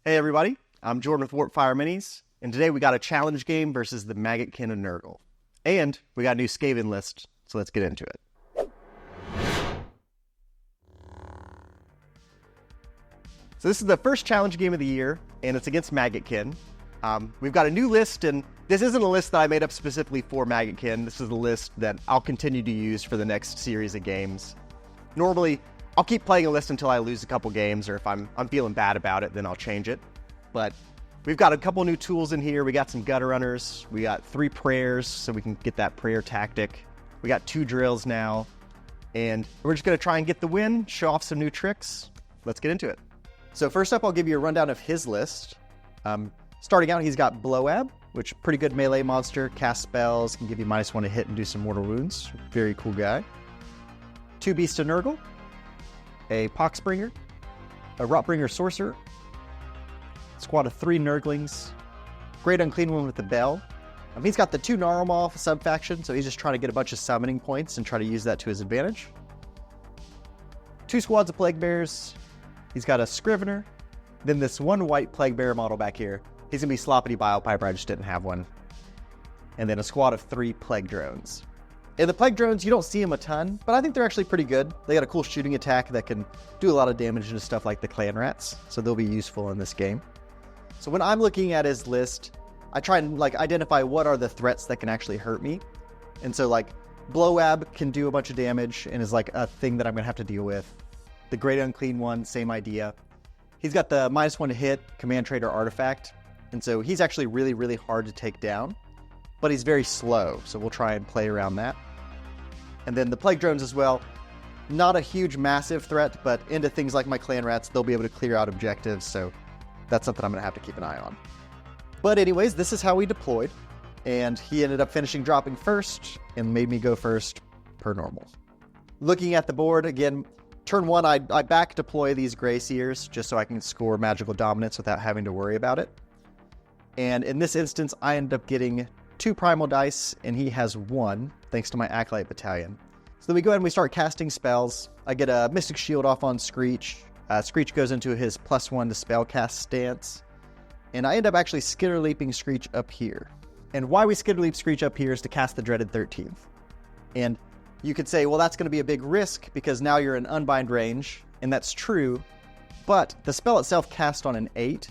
Hey everybody, I'm Jordan with Warpfire Minis, and today we got a challenge game versus the Maggotkin of Nurgle. And we got a new Skaven list, so let's get into it. So this is the first challenge game of the year, and it's against Maggotkin. We've got a new list, and this isn't a list that I made up specifically for Maggotkin. This is a list that I'll continue to use for the next series of games. Normally, I'll keep playing a list until I lose a couple games, or if I'm feeling bad about it, then I'll change it. But we've got a couple new tools in here. We got some gutter runners. We got 3 prayers, so we can get that prayer tactic. We got 2 drills now, and we're just going to try and get the win, show off some new tricks. Let's get into it. So first up, I'll give you a rundown of his list. Starting out, he's got Bloab, which is a pretty good melee monster, cast spells, can give you -1 to hit and do some mortal wounds. Very cool guy. 2 Beasts of Nurgle, a Poxbringer, a Rotbringer Sorcerer, squad of 3 Nurglings, Great Unclean One with the Bell. He's got the 2 Gnarlmaw sub-faction, so he's just trying to get a bunch of summoning points and try to use that to his advantage. 2 squads of Plague Bears. He's got a Scrivener, then this 1 white Plague Bear model back here. He's going to be Sloppity Bilepiper, I just didn't have one. And then a squad of 3 Plague Drones. And the Plague Drones, you don't see them a ton, but I think they're actually pretty good. They got a cool shooting attack that can do a lot of damage to stuff like the Clanrats, so they'll be useful in this game. So when I'm looking at his list, I try and identify what are the threats that can actually hurt me. And so Bloab can do a bunch of damage and is a thing that I'm going to have to deal with. The Great Unclean One, same idea. He's got the -1 to hit, Command Trait or Artifact, and so he's actually really, really hard to take down. But he's very slow, so we'll try and play around that. And then the Plague Drones as well. Not a huge, massive threat, but into things like my Clanrats, they'll be able to clear out objectives, so that's something I'm going to have to keep an eye on. But anyways, this is how we deployed, and he ended up finishing dropping first, and made me go first, per normal. Looking at the board, again, turn 1, I back deploy these Gray Seers, just so I can score magical dominance without having to worry about it. And in this instance, I ended up getting 2 primal dice, and he has 1, thanks to my Acolyte Battalion. So then we go ahead and we start casting spells. I get a Mystic Shield off on Skreech. Skreech goes into his +1 to spellcast stance. And I end up actually Skitterleaping Skreech up here. And why we Skitterleap Skreech up here is to cast the Dreaded 13th. And you could say, well, that's going to be a big risk, because now you're in Unbind range, and that's true. But the spell itself casts on an 8.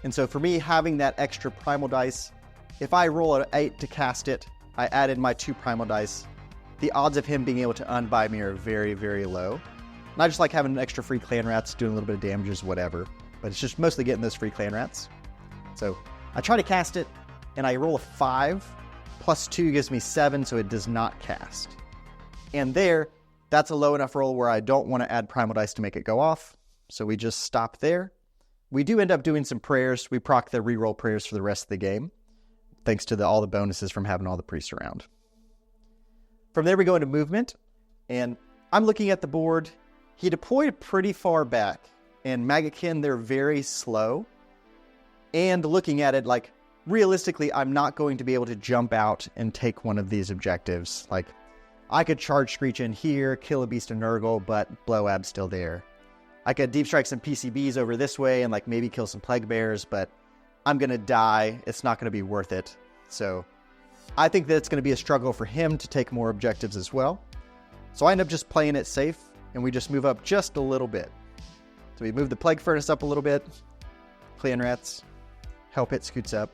And so for me, having that extra primal dice, if I roll an 8 to cast it, I added my 2 primal dice. The odds of him being able to unbind me are very, very low. And I just like having an extra free Clanrats, doing a little bit of damages, whatever. But it's just mostly getting those free Clanrats. So I try to cast it, and I roll a 5. +2 gives me 7, so it does not cast. And that's a low enough roll where I don't want to add primal dice to make it go off. So we just stop there. We do end up doing some prayers. We proc the reroll prayers for the rest of the game, thanks to all the bonuses from having all the priests around. From there, we go into movement, and I'm looking at the board. He deployed pretty far back, and Maggotkin, they're very slow. And looking at it, realistically, I'm not going to be able to jump out and take one of these objectives. I could charge Skreech in here, kill a Beast of Nurgle, but Bloab's still there. I could deep strike some PCBs over this way and maybe kill some Plague Bears, but I'm going to die. It's not going to be worth it. So I think that it's going to be a struggle for him to take more objectives as well. So I end up just playing it safe, and we just move up just a little bit. So we move the Plague Furnace up a little bit. Clanrats. Hell Pit scoots up.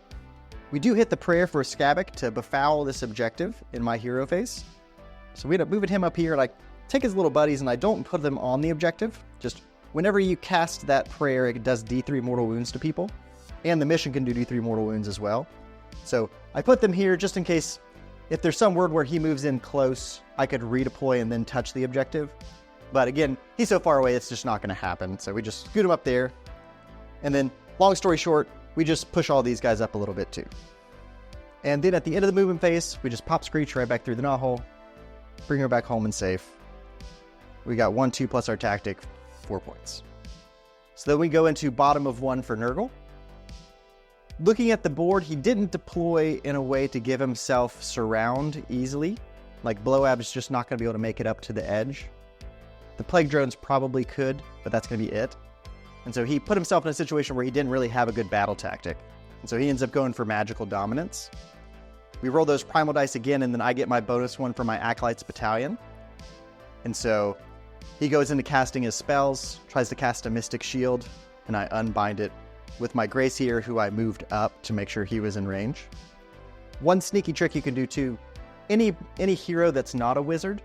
We do hit the prayer for Skabbik to befoul this objective in my hero phase. So we end up moving him up here, and I take his little buddies, and I don't put them on the objective. Just whenever you cast that prayer, it does D3 mortal wounds to people. And the mission can do D3 mortal wounds as well. So I put them here just in case, if there's some word where he moves in close, I could redeploy and then touch the objective. But again, he's so far away, it's just not going to happen. So we just scoot him up there. And then, long story short, we just push all these guys up a little bit too. And then at the end of the movement phase, we just pop Skreech right back through the knothole, bring her back home and safe. We got 1-2 plus our tactic, 4 points. So then we go into bottom of 1 for Nurgle. Looking at the board, he didn't deploy in a way to give himself surround easily. Bloab's just not going to be able to make it up to the edge. The Plague Drones probably could, but that's going to be it. And so he put himself in a situation where he didn't really have a good battle tactic. And so he ends up going for magical dominance. We roll those primal dice again, and then I get my bonus one for my Acolytes Battalion. And so he goes into casting his spells, tries to cast a Mystic Shield, and I unbind it with my Graceseer, who I moved up to make sure he was in range. One sneaky trick you can do too, any hero that's not a wizard,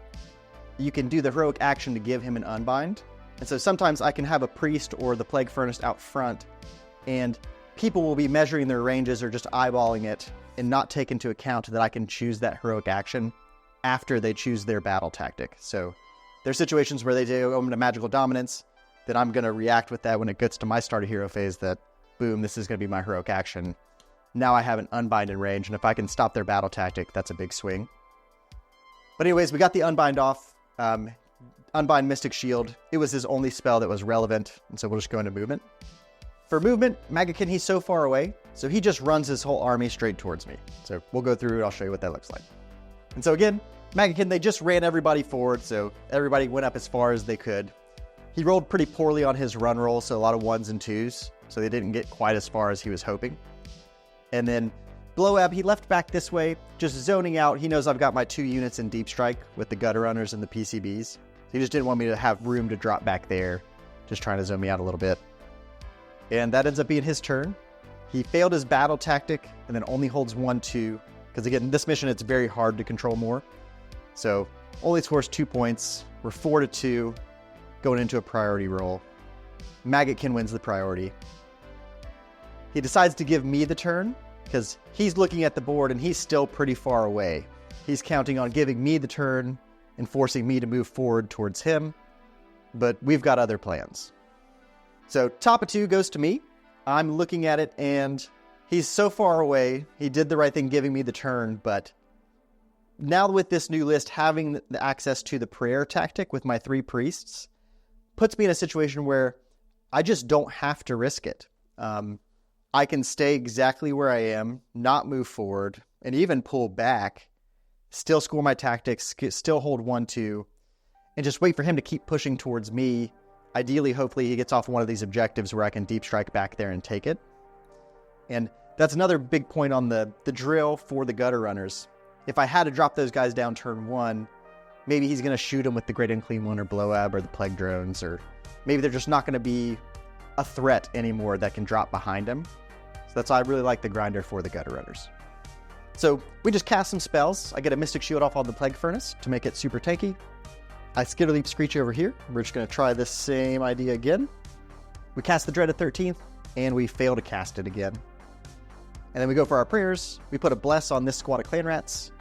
you can do the heroic action to give him an unbind. And so sometimes I can have a priest or the Plague Furnace out front, and people will be measuring their ranges or just eyeballing it and not take into account that I can choose that heroic action after they choose their battle tactic. So there's situations where they do go into magical dominance, that I'm going to react with that when it gets to my starter hero phase, that boom, this is going to be my heroic action. Now I have an unbind in range, and if I can stop their battle tactic, that's a big swing. But anyways, we got the unbind off. Unbind Mystic Shield. It was his only spell that was relevant, and so we'll just go into movement. For movement, Maggotkin, he's so far away, so he just runs his whole army straight towards me. So we'll go through it, I'll show you what that looks like. And so again, Maggotkin, they just ran everybody forward, so everybody went up as far as they could. He rolled pretty poorly on his run roll, so a lot of 1s and 2s, so they didn't get quite as far as he was hoping. And then Blowab, he left back this way, just zoning out. He knows I've got my 2 units in Deep Strike with the Gutter Runners and the PCBs. He just didn't want me to have room to drop back there, just trying to zone me out a little bit. And that ends up being his turn. He failed his battle tactic and then only holds 1-2, because again, this mission, it's very hard to control more. So only scores 2 points. We're 4-2, going into a priority roll. Maggotkin wins the priority. He decides to give me the turn, because he's looking at the board and he's still pretty far away. He's counting on giving me the turn and forcing me to move forward towards him, but we've got other plans. So top of 2 goes to me. I'm looking at it and he's so far away. He did the right thing giving me the turn, but now with this new list, having the access to the prayer tactic with my 3 priests puts me in a situation where I just don't have to risk it. I can stay exactly where I am, not move forward, and even pull back, still score my tactics, still hold 1-2, and just wait for him to keep pushing towards me. Ideally, hopefully, he gets off one of these objectives where I can deep strike back there and take it. And that's another big point on the drill for the Gutter Runners. If I had to drop those guys down turn 1, maybe he's going to shoot them with the Great Unclean One or Blowab or the Plague Drones, or maybe they're just not going to be a threat anymore that can drop behind him. So that's why I really like the grinder for the Gutter Runners. So we just cast some spells. I get a Mystic Shield off on the Plague Furnace to make it super tanky. I Skitterleap Skreech over here. We're just going to try this same idea again. We cast the Dreaded 13th, and we fail to cast it again. And then we go for our prayers. We put a Bless on this squad of Clanrats,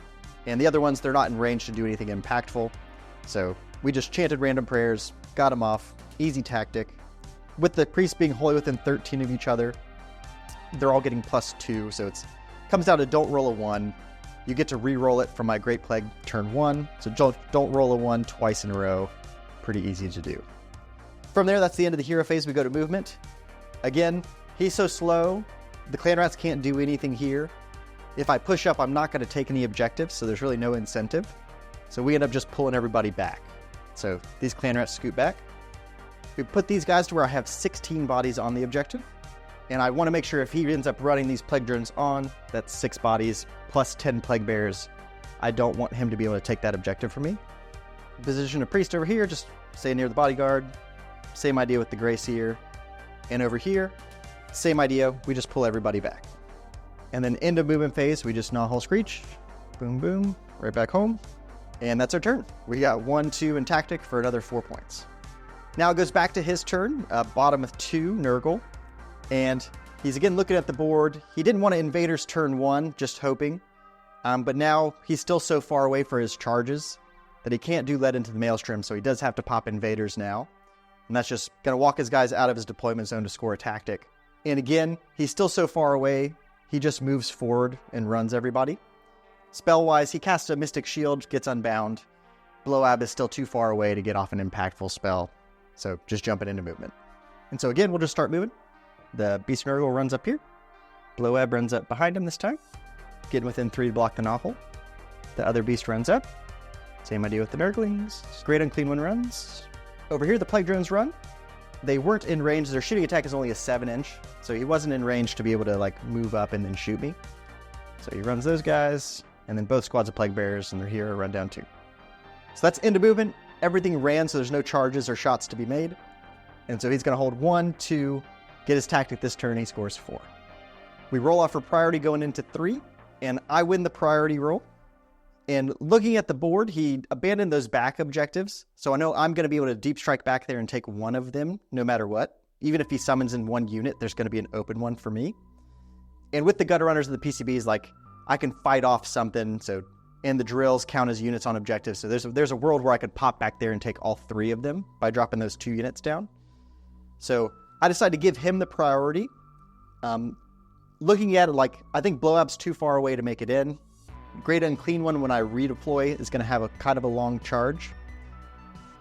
and the other ones, they're not in range to do anything impactful. So we just chanted random prayers, got them off. Easy tactic. With the priests being wholly within 13 of each other, they're all getting +2, so it comes down to don't roll a 1. You get to re-roll it from my Great Plague turn 1, so don't roll a 1 twice in a row. Pretty easy to do. From there, that's the end of the hero phase. We go to movement. Again, he's so slow, the Clanrats can't do anything here. If I push up, I'm not going to take any objectives, so there's really no incentive. So we end up just pulling everybody back. So these Clanrats scoot back. We put these guys to where I have 16 bodies on the objective. And I want to make sure if he ends up running these Plague Drones on, that's 6 bodies plus 10 Plague Bears. I don't want him to be able to take that objective from me. Position a priest over here, just stay near the bodyguard. Same idea with the Graceseer. And over here, same idea, we just pull everybody back. And then end of movement phase, we just Gnawhole Skreech. Boom, boom, right back home. And that's our turn. We got 1-2 in tactic for another 4 points. Now it goes back to his turn, bottom of 2, Nurgle. And he's again looking at the board. He didn't want to Invaders turn 1, just hoping. But now he's still so far away for his charges that he can't do Lead into the Maelstrom, so he does have to pop Invaders now. And that's just going to walk his guys out of his deployment zone to score a tactic. And again, he's still so far away, he just moves forward and runs everybody. Spell-wise, he casts a Mystic Shield, gets unbound. Blowab is still too far away to get off an impactful spell, so just jumping into movement. And so again, we'll just start moving. The Beast Nurgle runs up here. Blowab runs up behind him this time, getting within 3 to block the Gnawhole. The other beast runs up. Same idea with the Nurglings. Great Unclean One runs. Over here, the Plague Drones run. they weren't in range. Their shooting attack is only a 7-inch, so he wasn't in range to be able to like move up and then shoot me. So he runs those guys, and then both squads of Plague Bearers and their hero run down 2. So that's end of movement. Everything ran, so there's no charges or shots to be made. And so he's going to hold 1, 2, get his tactic this turn, he scores 4. We roll off for priority going into 3, and I win the priority roll. And looking at the board, he abandoned those back objectives, so I know I'm going to be able to deep strike back there and take one of them no matter what. Even if he summons in 1 unit, there's going to be an open one for me. And with the Gutter Runners and the PCBs, like, I can fight off something, and the drills count as units on objectives, so there's a world where I could pop back there and take all 3 of them by dropping those 2 units down. So I decided to give him the priority. Looking at it, like, I think Blowab's too far away to make it in. Great Unclean One, when I redeploy, is going to have a kind of a long charge.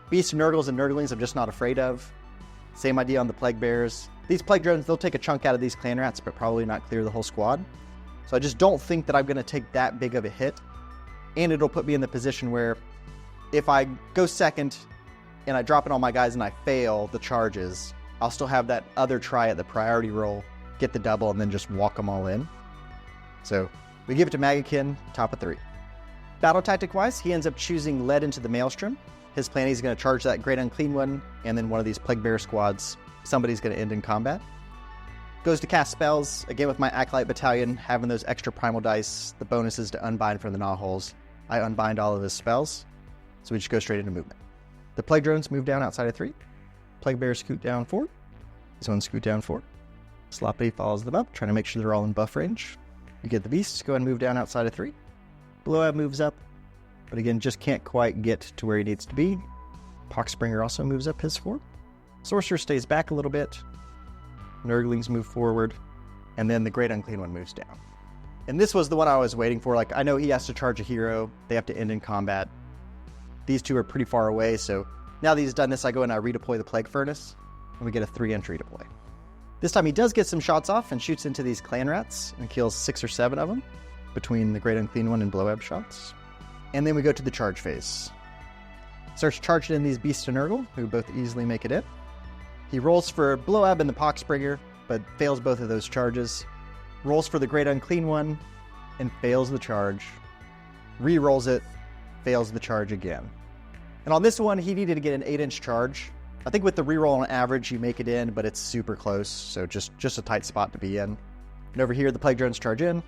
Beast of Nurgles and Nurglings I'm just not afraid of. Same idea on the Plague Bearers. These Plague Drones, they'll take a chunk out of these Clanrats, but probably not clear the whole squad. So I just don't think that I'm going to take that big of a hit. And it'll put me in the position where if I go second and I drop in all my guys and I fail the charges, I'll still have that other try at the priority roll, get the double, and then just walk them all in. So we give it to Maggotkin, top of 3. Battle tactic-wise, he ends up choosing Lead into the Maelstrom. His plan, he's going to charge that Great Unclean One, and then one of these Plague Bear squads, somebody's going to end in combat. Goes to cast spells, again with my Acolyte Battalion, having those extra primal dice, the bonuses to unbind from the Gnawholes. I unbind all of his spells, so we just go straight into movement. The Plague Drones move down outside of 3. Plague Bears scoot down 4. This one scoot down 4. Sloppy follows them up, trying to make sure they're all in buff range. You get the Beasts, go and move down outside of 3. Blowab moves up, but again, just can't quite get to where he needs to be. Poxspringer also moves up his 4. Sorcerer stays back a little bit. Nurglings move forward, and then the Great Unclean One moves down. And this was the one I was waiting for. Like, I know he has to charge a hero. They have to end in combat. These 2 are pretty far away, so now that he's done this, I go and I redeploy the Plague Furnace, and we get a 3-inch redeploy. This time he does get some shots off and shoots into these Clanrats and kills 6 or 7 of them between the Great Unclean One and Blowab shots. And then we go to the charge phase. Starts charging in these Beasts of Nurgle, who both easily make it in. He rolls for Blowab and the Poxspringer, but fails both of those charges. Rolls for the Great Unclean One, and fails the charge. Re-rolls it, fails the charge again. And on this one, he needed to get an 8-inch charge. I think with the reroll on average, you make it in, but it's super close, so just a tight spot to be in. And over here, the Plague Drones charge in,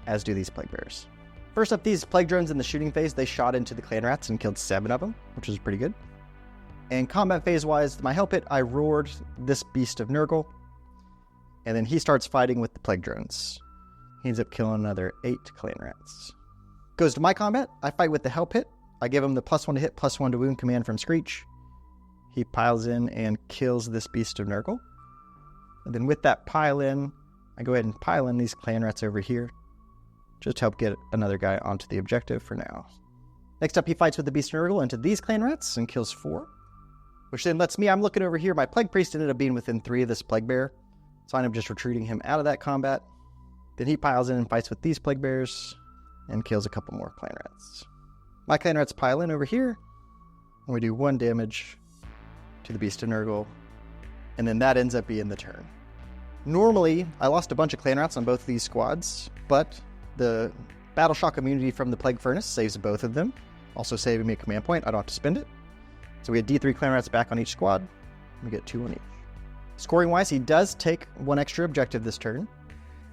as do these Plague Bears. First up, these Plague Drones in the shooting phase, they shot into the Clanrats and killed 7 of them, which is pretty good. And combat phase-wise, my Hell Pit, I roared this Beast of Nurgle, and then he starts fighting with the Plague Drones. He ends up killing another 8 Clanrats. Goes to my combat, I fight with the Hell Pit. I give him the +1 to hit, +1 to wound command from Skreech. He piles in and kills this Beast of Nurgle. And then with that pile in, I go ahead and pile in these Clanrats over here. Just to help get another guy onto the objective for now. Next up, he fights with the Beast of Nurgle into these Clanrats and kills 4. Which then lets me, I'm looking over here, my Plague Priest ended up being within 3 of this Plague Bear. So I end up just retreating him out of that combat. Then he piles in and fights with these Plague Bears and kills a couple more Clanrats. My Clanrats pile in over here, and we do 1 damage to the Beast of Nurgle, and then that ends up being the turn. Normally, I lost a bunch of Clanrats on both of these squads, but the Battle Shock immunity from the Plague Furnace saves both of them, also saving me a command point. I don't have to spend it. So we had D3 Clanrats back on each squad. We get 2 on each. Scoring-wise, he does take 1 extra objective this turn,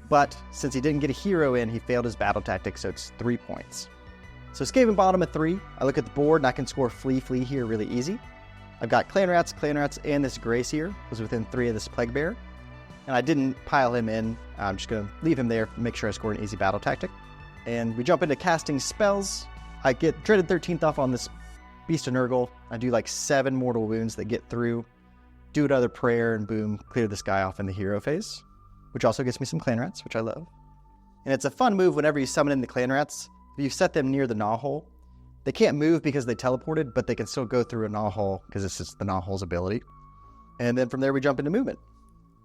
but since he didn't get a hero in, he failed his battle tactic, so it's 3 points. So Skaven bottom at 3. I look at the board, and I can score Flee here really easy. I've got Clanrats, and this Gray Seer was within 3 of this Plague Bear. And I didn't pile him in. I'm just going to leave him there, make sure I score an easy battle tactic. And we jump into casting spells. I get Dreaded 13th off on this Beast of Nurgle. I do like 7 mortal wounds that get through. Do another prayer, and boom, clear this guy off in the hero phase. Which also gets me some Clanrats, which I love. And it's a fun move whenever you summon in the Clanrats. If you set them near the Gnawhole, they can't move because they teleported, but they can still go through a Gnawhole because it's just the Gnawhole's ability. And then from there we jump into movement.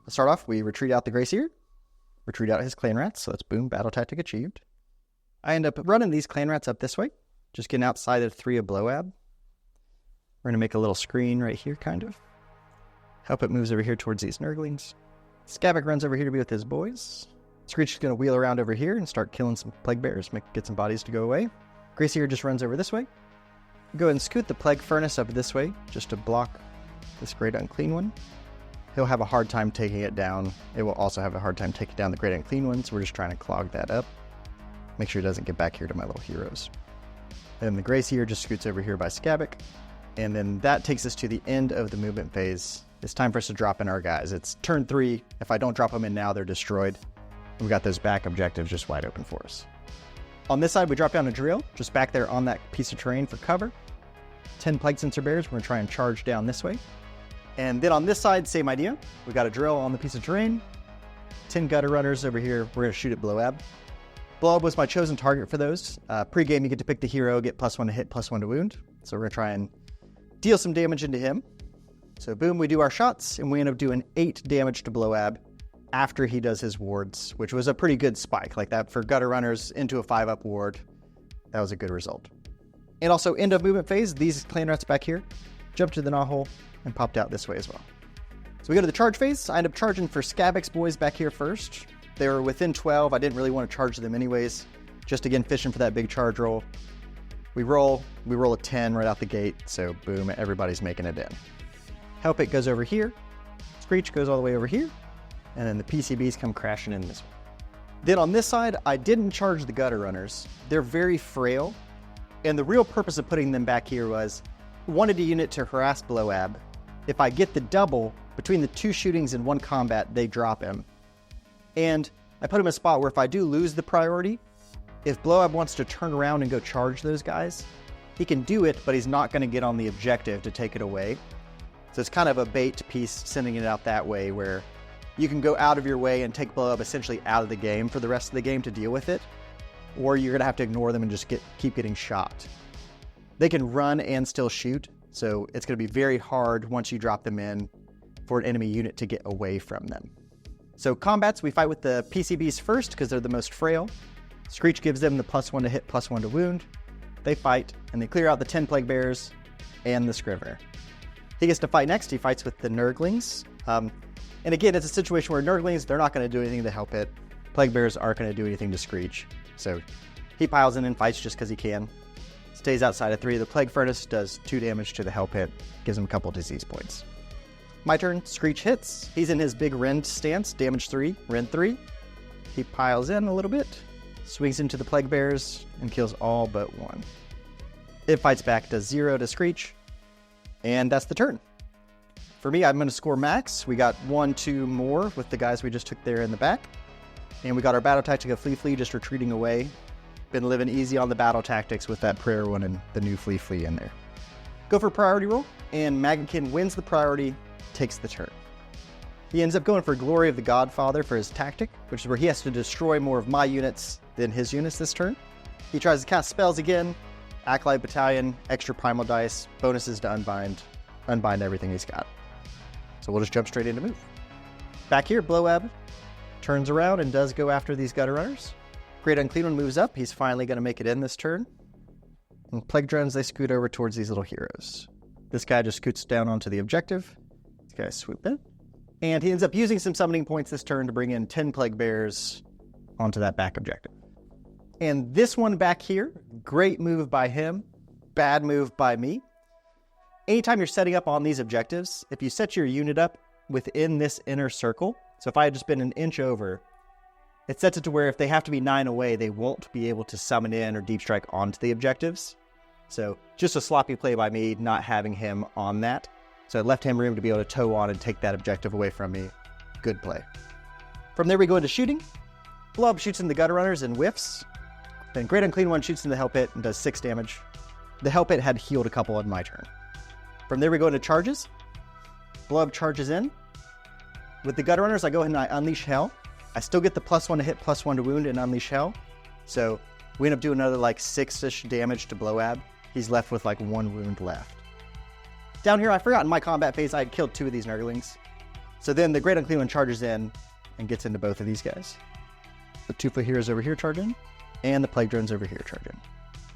To start off, we retreat out the Gray Seer, retreat out his Clanrats, so that's boom, battle tactic achieved. I end up running these Clanrats up this way, just getting outside of 3 of Blowab. We're going to make a little screen right here, kind of. Helpit moves over here towards these Nurglings. Skabbik runs over here to be with his boys. Skreech is going to wheel around over here and start killing some plague bears, get some bodies to go away. Plagueseeker just runs over this way. Go ahead and scoot the plague furnace up this way, just to block this great unclean one. He'll have a hard time taking it down. It will also have a hard time taking down the great unclean ones. We're just trying to clog that up. Make sure it doesn't get back here to my little heroes. Then the Graceseer just scoots over here by Skabbik. And then that takes us to the end of the movement phase. It's time for us to drop in our guys. It's turn 3. If I don't drop them in now, they're destroyed. We've got those back objectives just wide open for us. On this side, we drop down a drill, just back there on that piece of terrain for cover. 10 Plague Censer bears, we're going to try and charge down this way. And then on this side, same idea. We've got a drill on the piece of terrain. 10 gutter runners over here, we're going to shoot at Bloab. Bloab was my chosen target for those. Pre-game, you get to pick the hero, get +1 to hit, +1 to wound. So we're going to try and deal some damage into him. So boom, we do our shots, and we end up doing 8 damage to Bloab after he does his wards, which was a pretty good spike. Like that for gutter runners into a 5-up ward. That was a good result. And also end of movement phase, these Clanrats back here jumped to the knothole and popped out this way as well. So we go to the charge phase. I end up charging for Skabbik's boys back here first. They were within 12. I didn't really want to charge them anyways. Just again, fishing for that big charge roll. We roll a 10 right out the gate. So boom, everybody's making it in. Helpit goes over here. Skreech goes all the way over here. And then the PCBs come crashing in this way. Then on this side, I didn't charge the gutter runners. They're very frail. And the real purpose of putting them back here was, wanted a unit to harass Bloab. If I get the double, between the 2 shootings in 1 combat, they drop him. And I put him in a spot where if I do lose the priority, if Bloab wants to turn around and go charge those guys, he can do it, but he's not going to get on the objective to take it away. So it's kind of a bait piece, sending it out that way, where you can go out of your way and take Bloab essentially out of the game for the rest of the game to deal with it, or you're going to have to ignore them and just keep getting shot. They can run and still shoot, so it's going to be very hard once you drop them in for an enemy unit to get away from them. So combats, we fight with the PCBs first because they're the most frail. Skreech gives them the +1 to hit, +1 to wound. They fight, and they clear out the 10 plague bears and the Scrivener. He gets to fight next. He fights with the Nurglings. And again, it's a situation where Nurglings, they're not going to do anything to help it. Plague bears aren't going to do anything to Skreech. So he piles in and fights just because he can. Stays outside of 3. The Plague Furnace does 2 damage to the Helpit. Gives him a couple disease points. My turn. Skreech hits. He's in his big rend stance. Damage 3. Rend 3. He piles in a little bit. Swings into the Plague Bears and kills all but 1. It fights back. Does 0 to Skreech. And that's the turn. For me, I'm going to score max. We got 1, 2 more with the guys we just took there in the back. And we got our battle tactic of Flee just retreating away. Been living easy on the battle tactics with that prayer one and the new Flee in there. Go for priority roll, and Maggotkin wins the priority, takes the turn. He ends up going for Glory of the Godfather for his tactic, which is where he has to destroy more of my units than his units this turn. He tries to cast spells again, Acolyte Battalion, extra primal dice, bonuses to unbind everything he's got. So we'll just jump straight into move. Back here, Bloab turns around and does go after these gutter runners. Great Unclean One moves up. He's finally going to make it in this turn. And Plague Drones, they scoot over towards these little heroes. This guy just scoots down onto the objective. This guy swoop in. And he ends up using some summoning points this turn to bring in 10 Plague Bears onto that back objective. And this one back here, great move by him, bad move by me. Anytime you're setting up on these objectives, if you set your unit up within this inner circle, so if I had just been an inch over, it sets it to where if they have to be 9 away, they won't be able to summon in or deep strike onto the objectives. So just a sloppy play by me, not having him on that. So it left him room to be able to toe on and take that objective away from me. Good play. From there we go into shooting. Blob shoots in the gutter runners and whiffs. Then Great Unclean One shoots in the Helpit and does 6 damage. The Helpit had healed a couple on my turn. From there we go into charges. Blob charges in. With the gutter runners, I go ahead and I unleash Hell. I still get the +1 to hit, +1 to wound, and unleash Hell. So we end up doing another like 6-ish damage to Bloab. He's left with like 1 wound left. Down here, I forgot in my combat phase I had killed 2 of these Nurglings. So then the Great Unclean One charges in and gets into both of these guys. The 2 foot heroes over here charge in, and the Plague Drones over here charge in.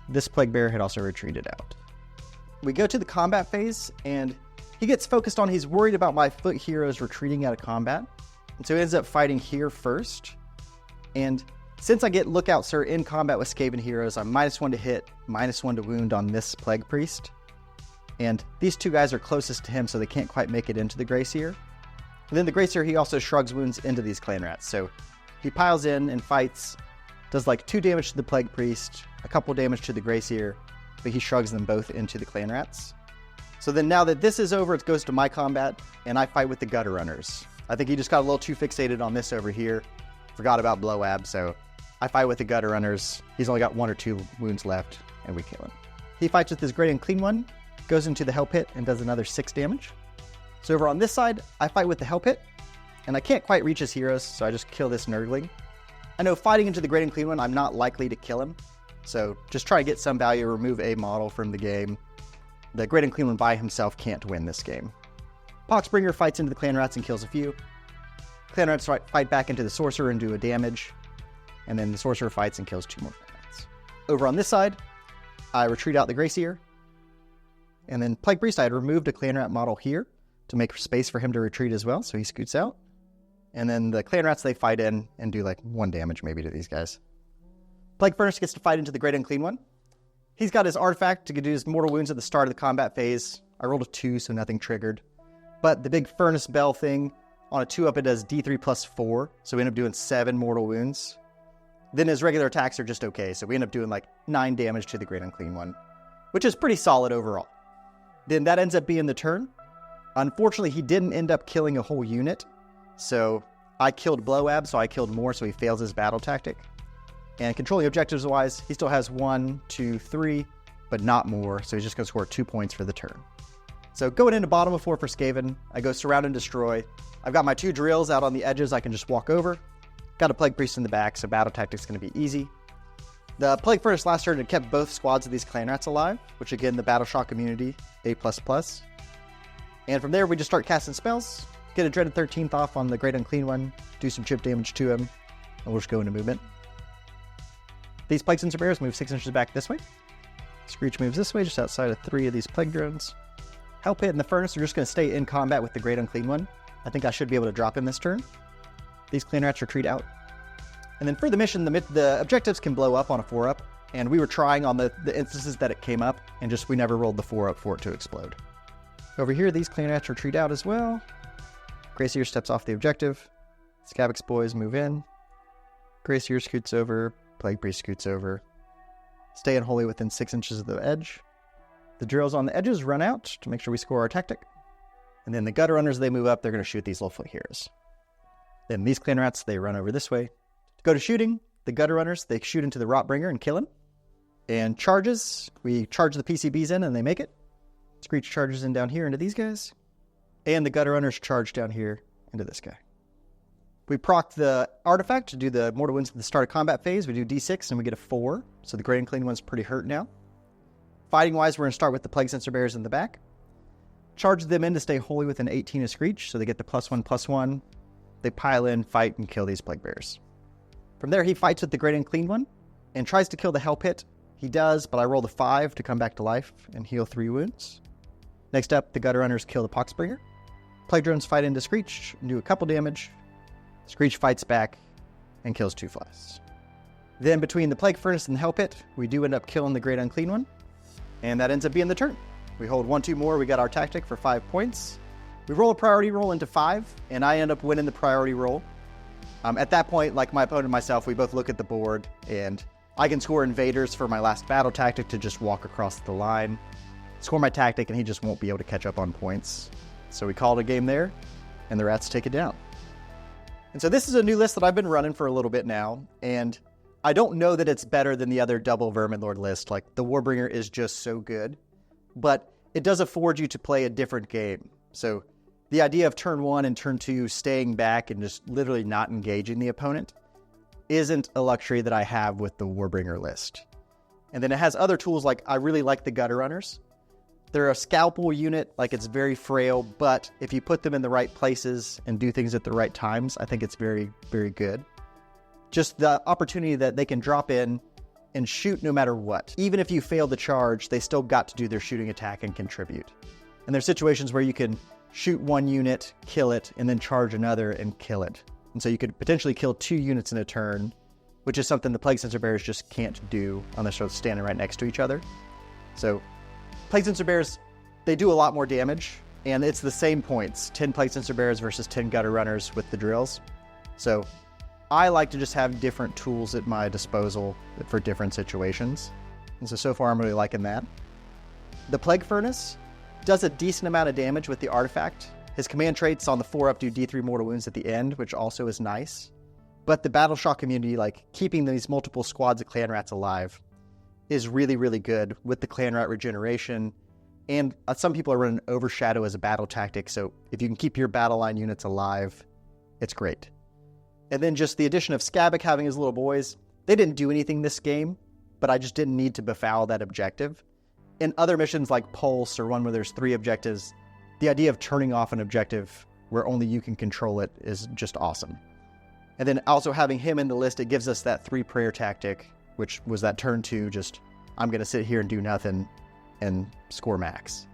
This Plague Bear had also retreated out. We go to the combat phase, and he gets focused on, he's worried about my foot heroes retreating out of combat. And so he ends up fighting here first. And since I get Lookout Sir in combat with Skaven heroes, I'm -1 to hit, -1 to wound on this Plague Priest. And these two guys are closest to him, so they can't quite make it into the Grey Seer. And then the Grey Seer, he also shrugs wounds into these Clanrats. So he piles in and fights, does like 2 damage to the Plague Priest, a couple damage to the Grey Seer, but he shrugs them both into the Clanrats. So then now that this is over, it goes to my combat, and I fight with the Gutter Runners. I think he just got a little too fixated on this over here. Forgot about Blowab, so I fight with the Gutter Runners. He's only got 1 or 2 wounds left, and we kill him. He fights with his Great Unclean One, goes into the Hell Pit, and does another 6 damage. So over on this side, I fight with the Hell Pit, and I can't quite reach his heroes, so I just kill this Nurgling. I know fighting into the Great Unclean One, I'm not likely to kill him, so just try to get some value, remove a model from the game. The Great Unclean One by himself can't win this game. Poxbringer fights into the Clanrats and kills a few. Clanrats fight back into the Sorcerer and do a damage, and then the Sorcerer fights and kills 2 more Clanrats. Over on this side, I retreat out the Grey Seer, and then Plague Priest, I had removed a Clanrat model here to make space for him to retreat as well, so he scoots out. And then the Clanrats, they fight in and do like 1 damage maybe to these guys. Plague Furnace gets to fight into the Great Unclean One. He's got his artifact to do his mortal wounds at the start of the combat phase. I rolled a 2, so nothing triggered. But the big Furnace Bell thing, on a 2-up, it does D3 plus 4, so we end up doing 7 mortal wounds. Then his regular attacks are just okay, so we end up doing like 9 damage to the Great Unclean One, which is pretty solid overall. Then that ends up being the turn. Unfortunately, he didn't end up killing a whole unit, so I killed Blowab, so I killed more, so he fails his battle tactic. And controlling objectives-wise, he still has 1, 2, 3, but not more, so he's just going to score 2 points for the turn. So going into bottom of 4 for Skaven, I go Surround and Destroy. I've got my 2 drills out on the edges I can just walk over. Got a Plague Priest in the back, so battle tactic's going to be easy. The Plague Furnace last turn had kept both squads of these Clanrats alive, which again, the Battle Shock immunity, A++. And from there, we just start casting spells, get a Dreaded 13th off on the Great Unclean One, do some chip damage to him, and we'll just go into movement. These Plague Censer Bears move 6 inches back this way. Skreech moves this way, just outside of 3 of these Plague Drones. Hell Pit and the Furnace are just going to stay in combat with the Great Unclean One. I think I should be able to drop him this turn. These Clanrats retreat out. And then for the mission, the objectives can blow up on a 4-up, and we were trying on the instances that it came up, and just we never rolled the 4-up for it to explode. Over here, these Clanrats retreat out as well. Grey Seer steps off the objective. Skabbik's boys move in. Grey Seer scoots over. Plague Priest scoots over. Stay unholy within 6 inches of the edge. The drills on the edges run out to make sure we score our tactic. And then the Gutter Runners, they move up. They're going to shoot these little foot heroes. Then these Clanrats, they run over this way. To go to shooting, the Gutter Runners, they shoot into the Rotbringer and kill him. And charges, we charge the PCBs in and they make it. Skreech charges in down here into these guys. And the Gutter Runners charge down here into this guy. We proc the artifact to do the mortal wounds at the start of combat phase. We do D6 and we get a 4. So the Great Unclean One's pretty hurt now. Fighting wise, we're going to start with the Plague Censer Bears in the back. Charge them in to stay holy within 18 of Skreech, so they get the +1/+1. They pile in, fight, and kill these Plague Bears. From there, he fights with the Great Unclean One and tries to kill the Hell Pit. He does, but I roll the 5 to come back to life and heal 3 wounds. Next up, the Gutter Runners kill the Poxbringer. Plague Drones fight into Skreech and do a couple damage. Skreech fights back and kills 2 flies. Then between the Plague Furnace and the Hell Pit, we do end up killing the Great Unclean One. And that ends up being the turn. We hold 1-2 more, we got our tactic for 5 points. We roll a priority roll into 5, and I end up winning the priority roll. At that point, like my opponent and myself, we both look at the board, and I can score invaders for my last battle tactic to just walk across the line, score my tactic, and he just won't be able to catch up on points. So we call it a game there, and the Rats take it down. And so this is a new list that I've been running for a little bit now, and I don't know that it's better than the other double Verminlord list. Like, the Warbringer is just so good, but it does afford you to play a different game. So the idea of turn 1 and turn 2 staying back and just literally not engaging the opponent isn't a luxury that I have with the Warbringer list. And then it has other tools, like I really like the Gutter Runners. They're a scalpel unit, like it's very frail, but if you put them in the right places and do things at the right times, I think it's very, very good. Just the opportunity that they can drop in and shoot no matter what. Even if you fail the charge, they still got to do their shooting attack and contribute. And there's situations where you can shoot one unit, kill it, and then charge another and kill it. And so you could potentially kill 2 units in a turn, which is something the Plague Censer Bears just can't do unless they're standing right next to each other. So Plague Censer Bears, they do a lot more damage, and it's the same points, 10 Plague Censer Bears versus 10 Gutter Runners with the drills. So I like to just have different tools at my disposal for different situations. And so far I'm really liking that. The Plague Furnace does a decent amount of damage with the artifact. His command traits on the 4-up do D3 mortal wounds at the end, which also is nice. But the Battle Shock immunity, like keeping these multiple squads of Clanrats alive, is really, really good with the Clanrat regeneration. And some people are running Overshadow as a battle tactic, so if you can keep your battle line units alive, it's great. And then just the addition of Skabbik having his little boys, they didn't do anything this game, but I just didn't need to befoul that objective. In other missions like Pulse or one where there's 3 objectives, the idea of turning off an objective where only you can control it is just awesome. And then also having him in the list, it gives us that 3 prayer tactic, which was that turn 2, just I'm going to sit here and do nothing and score max.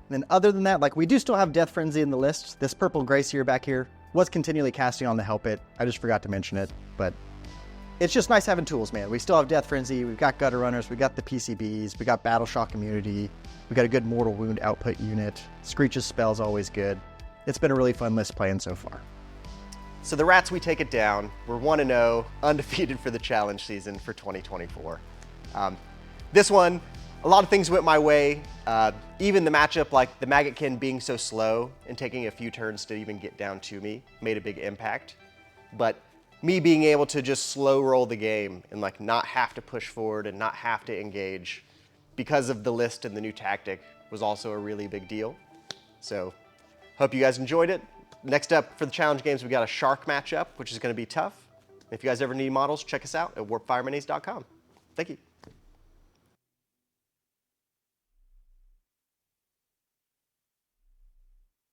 And then other than that, like we do still have Death Frenzy in the list. This purple gray Seer back here was continually casting on the Help It. I just forgot to mention it, but it's just nice having tools, man. We still have Death Frenzy, we've got Gutter Runners, we've got the PCBs, we got Battle Shock immunity, we've got a good Mortal Wound output unit. Skreech's spell's always good. It's been a really fun list playing so far. So the Rats, we take it down. We're 1-0, undefeated for the challenge season for 2024. This one, a lot of things went my way. Even the matchup, like the Maggotkin being so slow and taking a few turns to even get down to me, made a big impact. But me being able to just slow roll the game and like not have to push forward and not have to engage because of the list and the new tactic was also a really big deal. So hope you guys enjoyed it. Next up for the challenge games, we got a Shark matchup, which is going to be tough. If you guys ever need models, check us out at warpfireminis.com. Thank you.